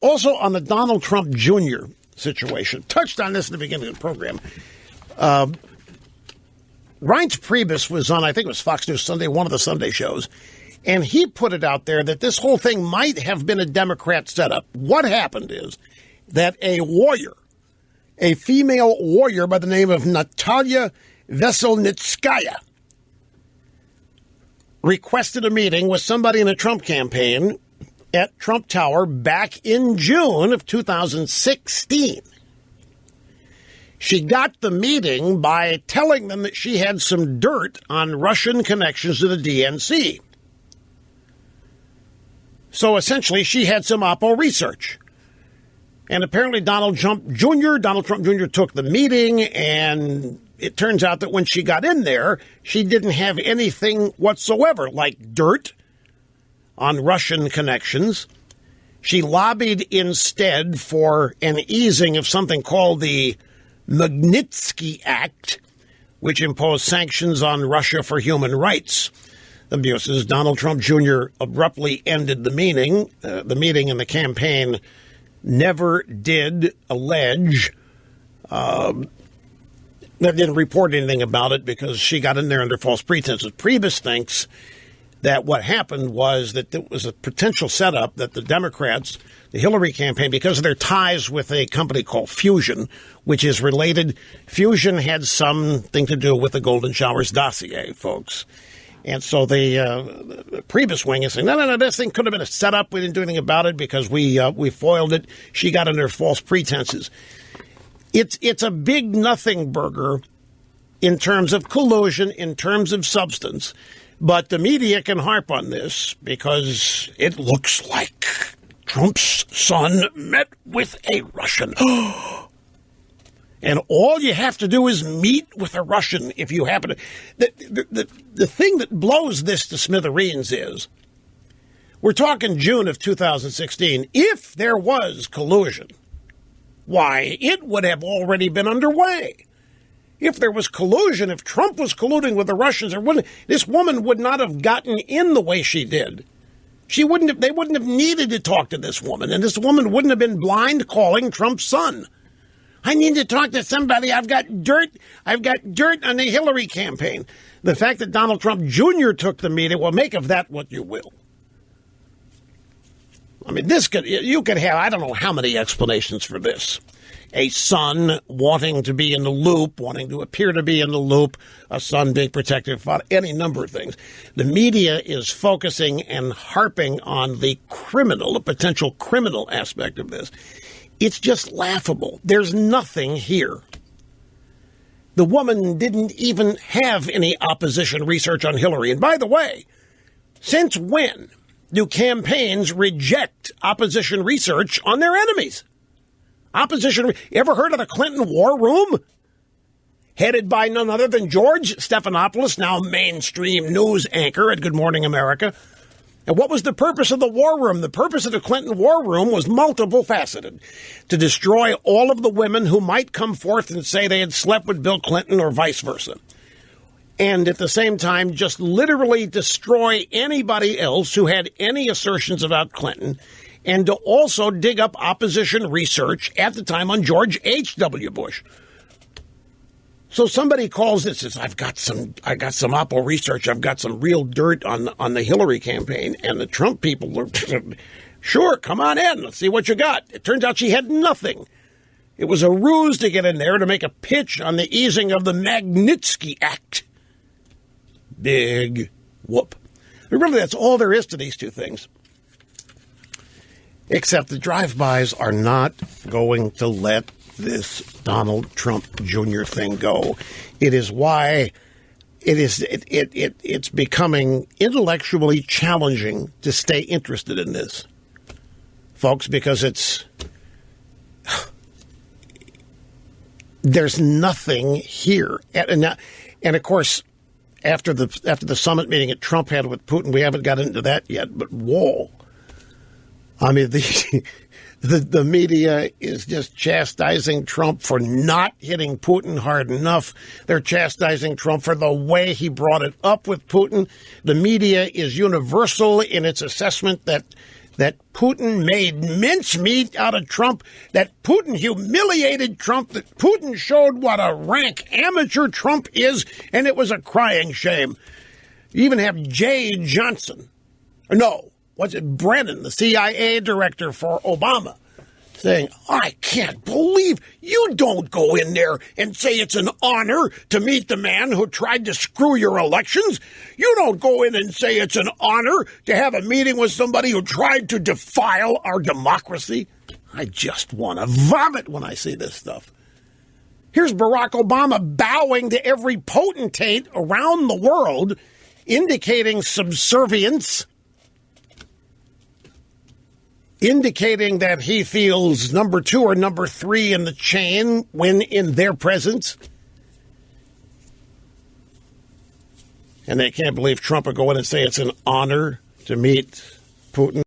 Also on the Donald Trump Jr. situation, touched on this in the beginning of the program. Reince Priebus was on, I think it was Fox News Sunday, one of the Sunday shows, and he put it out there that this whole thing might have been a Democrat setup. What happened is that a warrior, a female warrior by the name of Natalia Veselnitskaya, requested a meeting with somebody in the Trump campaign at Trump Tower back in June of 2016. She got the meeting by telling them that she had some dirt on Russian connections to the DNC. So essentially, she had some Oppo research. And apparently Donald Trump Jr. took the meeting, and it turns out that when she got in there, she didn't have anything whatsoever, like dirt on Russian connections. She lobbied instead for an easing of something called the Magnitsky Act, which imposed sanctions on Russia for human rights abuses. Donald Trump Jr. abruptly ended the meeting. The meeting and the campaign never did allege, they didn't report anything about it because she got in there under false pretenses. Priebus thinks that what happened was that there was a potential setup that the Democrats, the Hillary campaign, because of their ties with a company called Fusion, which is related. Fusion had something to do with the Golden Showers dossier, folks. And so the Priebus wing is saying, no, this thing could have been a setup. We didn't do anything about it because we foiled it. She got under false pretenses. It's a big nothing burger in terms of collusion, in terms of substance. But the media can harp on this because it looks like Trump's son met with a Russian. And all you have to do is meet with a Russian if you happen to. The thing that blows this to smithereens is, we're talking June of 2016. If there was collusion, why, it would have already been underway. If there was collusion, if Trump was colluding with the Russians, this woman would not have gotten in the way she did. They wouldn't have needed to talk to this woman, and this woman wouldn't have been blind calling Trump's son. I need to talk to somebody. I've got dirt on the Hillary campaign. The fact that Donald Trump Jr. took the meeting, well, make of that what you will. I mean, you could have, I don't know how many explanations for this. A son wanting to be in the loop, wanting to appear to be in the loop, a son being protected, any number of things. The media is focusing and harping on the potential criminal aspect of this. It's just laughable. There's nothing here. The woman didn't even have any opposition research on Hillary. And by the way, since when do campaigns reject opposition research on their enemies? You ever heard of the Clinton War Room? Headed by none other than George Stephanopoulos, now mainstream news anchor at Good Morning America. And what was the purpose of the War Room? The purpose of the Clinton War Room was multiple faceted. To destroy all of the women who might come forth and say they had slept with Bill Clinton or vice versa. And at the same time, just literally destroy anybody else who had any assertions about Clinton, and to also dig up opposition research at the time on George H.W. Bush. So somebody calls this, says, I got some Oppo research, I've got some real dirt on the Hillary campaign, and the Trump people are, sure, come on in, let's see what you got. It turns out she had nothing. It was a ruse to get in there to make a pitch on the easing of the Magnitsky Act. Big whoop. But really, that's all there is to these two things. Except the drive-bys are not going to let this Donald Trump Jr. thing go. It is why it's becoming intellectually challenging to stay interested in this, folks, because there's nothing here. And of course, after the summit meeting that Trump had with Putin, we haven't got into that yet, but whoa. I mean, the media is just chastising Trump for not hitting Putin hard enough. They're chastising Trump for the way he brought it up with Putin. The media is universal in its assessment that that Putin made mincemeat out of Trump, that Putin humiliated Trump, that Putin showed what a rank amateur Trump is, and it was a crying shame. You even have Jay Johnson, or no, was it Brennan, the CIA director for Obama, saying, I can't believe you don't go in there and say it's an honor to meet the man who tried to screw your elections. You don't go in and say it's an honor to have a meeting with somebody who tried to defile our democracy. I just want to vomit when I see this stuff. Here's Barack Obama bowing to every potentate around the world, indicating subservience, indicating that he feels number 2 or number 3 in the chain when in their presence. And they can't believe Trump would go in and say it's an honor to meet Putin.